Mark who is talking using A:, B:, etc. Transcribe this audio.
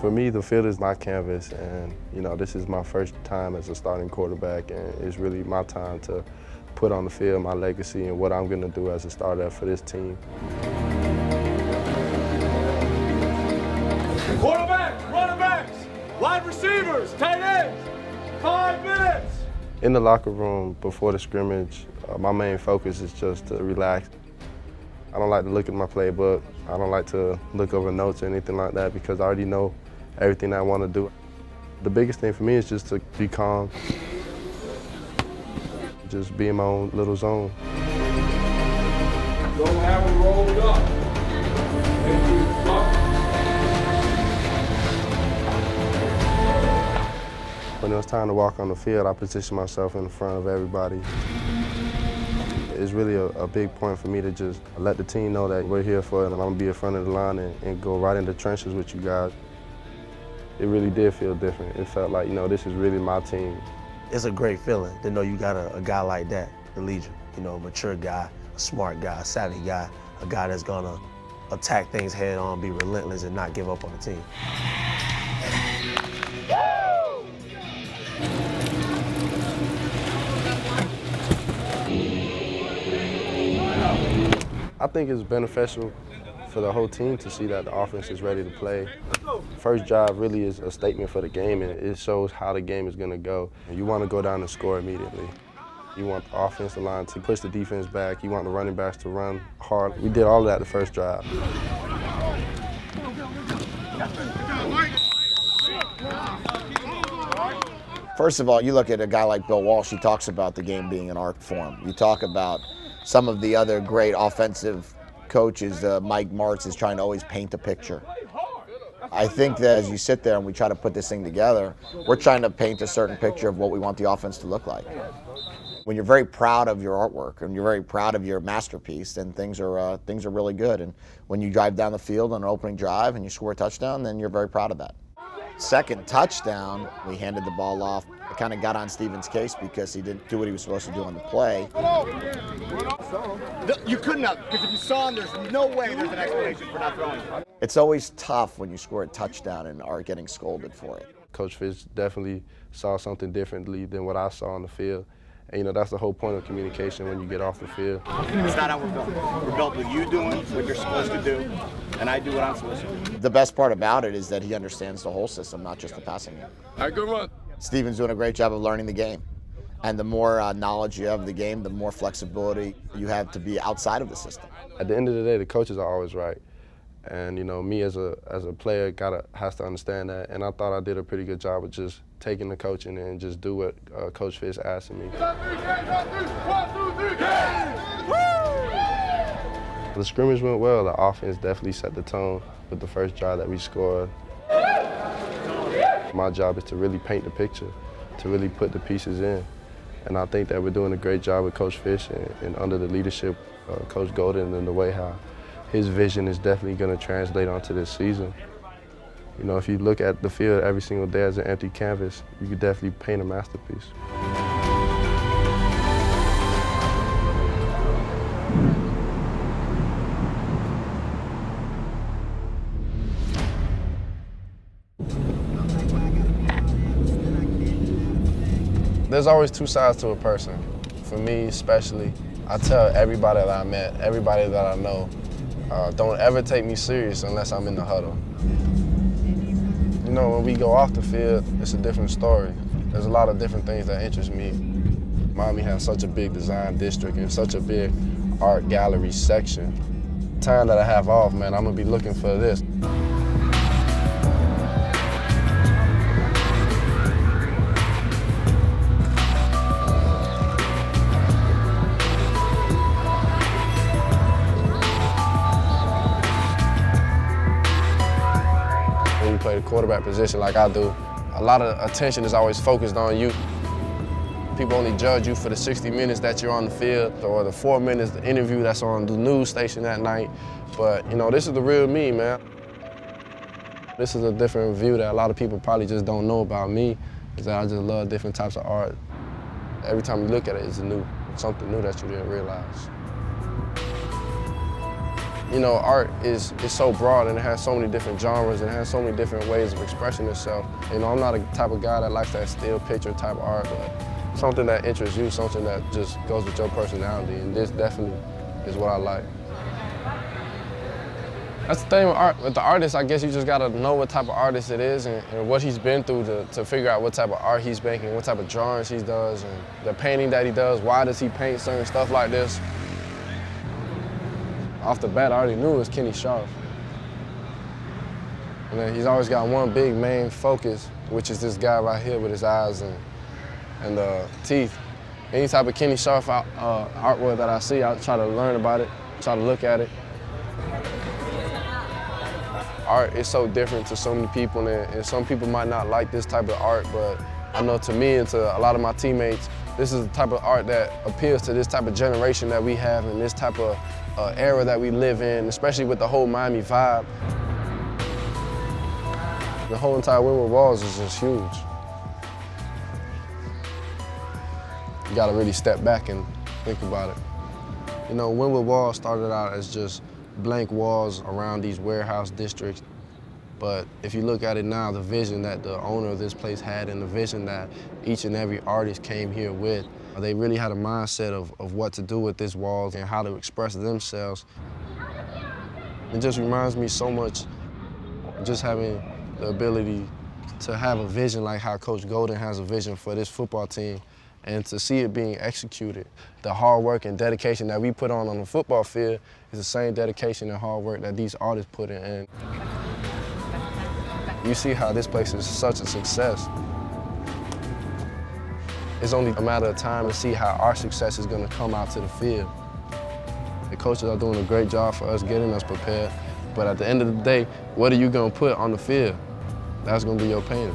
A: For me, the field is my canvas, and this is my first time as a starting quarterback, and it's really my time to put on the field my legacy and what I'm going to do as a starter for this team.
B: Quarterbacks, running backs, wide receivers, tight ends, 5 minutes.
A: In the locker room before the scrimmage, my main focus is just to relax. I don't like to look at my playbook. I don't like to look over notes or anything like that because I already know everything I want to do. The biggest thing for me is just to be calm, just be in my own little zone.
B: Don't have them rolled up.
A: When it was time to walk on the field, I positioned myself in front of everybody. It's really a big point for me to just let the team know that we're here for it and I'm going to be in front of the line and go right in the trenches with you guys. It really did feel different. It felt like, this is really my team.
C: It's a great feeling to know you got a guy like that to lead you. A mature guy, a smart guy, a savvy guy, a guy that's gonna attack things head on, be relentless, and not give up on the team.
A: I think it's beneficial for the whole team to see that the offense is ready to play. First drive really is a statement for the game, and it shows how the game is going to go. You want to go down and score immediately. You want the offensive line to push the defense back. You want the running backs to run hard. We did all of that the first drive.
D: First of all, you look at a guy like Bill Walsh, he talks about the game being an art form. You talk about some of the other great offensive coaches, Mike Martz is trying to always paint a picture. I think that as you sit there and we try to put this thing together, we're trying to paint a certain picture of what we want the offense to look like. When you're very proud of your artwork and you're very proud of your masterpiece, then things are really good. And when you drive down the field on an opening drive and you score a touchdown, then you're very proud of that. Second touchdown, we handed the ball off. It kind of got on Steven's case because he didn't do what he was supposed to do on the play.
E: You couldn't have, because if you saw him, there's no way there's an explanation for not throwing.
D: It's always tough when you score a touchdown and are getting scolded for it.
A: Coach Fish definitely saw something differently than what I saw on the field. And that's the whole point of communication when you get off the field.
E: It's not how we're built. We're built with you doing what you're supposed to do, and I do what I'm supposed to do.
D: The best part about it is that he understands the whole system, not just the passing game.
B: All right, good run.
D: Steven's doing a great job of learning the game. And the more knowledge you have of the game, the more flexibility you have to be outside of the system.
A: At the end of the day, the coaches are always right. And me as a player has to understand that. And I thought I did a pretty good job of just taking the coaching and just do what Coach Fish asked of me. The scrimmage went well. The offense definitely set the tone with the first drive that we scored. My job is to really paint the picture, to really put the pieces in. And I think that we're doing a great job with Coach Fish and under the leadership of Coach Golden and the way how his vision is definitely going to translate onto this season. If you look at the field every single day as an empty canvas, you could definitely paint a masterpiece. There's always two sides to a person. For me especially, I tell everybody that I met, everybody that I know, don't ever take me serious unless I'm in the huddle. When we go off the field, it's a different story. There's a lot of different things that interest me. Miami has such a big design district and such a big art gallery section. Time that I have off, man, I'm gonna be looking for this. Play the quarterback position like I do, a lot of attention is always focused on you. People only judge you for the 60 minutes that you're on the field or the 4 minutes, the interview that's on the news station that night. But, this is the real me, man. This is a different view that a lot of people probably just don't know about me, is that I just love different types of art. Every time you look at it, it's something new that you didn't realize. You know, art is so broad and it has so many different genres and it has so many different ways of expressing itself. You know, I'm not a type of guy that likes that still picture type of art, but something that interests you, something that just goes with your personality, and this definitely is what I like. That's the thing with art. With the artist, I guess you just gotta know what type of artist it is and what he's been through to figure out what type of art he's making, what type of drawings he does, and the painting that he does, why does he paint certain stuff like this. Off the bat, I already knew it was Kenny Scharf. And then he's always got one big main focus, which is this guy right here with his eyes and teeth. Any type of Kenny Scharf artwork that I see, I try to learn about it, try to look at it. Art is so different to so many people, and some people might not like this type of art, but I know to me and to a lot of my teammates, this is the type of art that appeals to this type of generation that we have and this type of era that we live in, especially with the whole Miami vibe. The whole entire Windward Walls is just huge. You gotta really step back and think about it. You know, Windward Walls started out as just blank walls around these warehouse districts. But if you look at it now, the vision that the owner of this place had and the vision that each and every artist came here with, they really had a mindset of what to do with these walls and how to express themselves. It just reminds me so much of just having the ability to have a vision like how Coach Golden has a vision for this football team, and to see it being executed. The hard work and dedication that we put on the football field is the same dedication and hard work that these artists put in. And you see how this place is such a success. It's only a matter of time to see how our success is going to come out to the field. The coaches are doing a great job for us, getting us prepared. But at the end of the day, what are you going to put on the field? That's going to be your painting.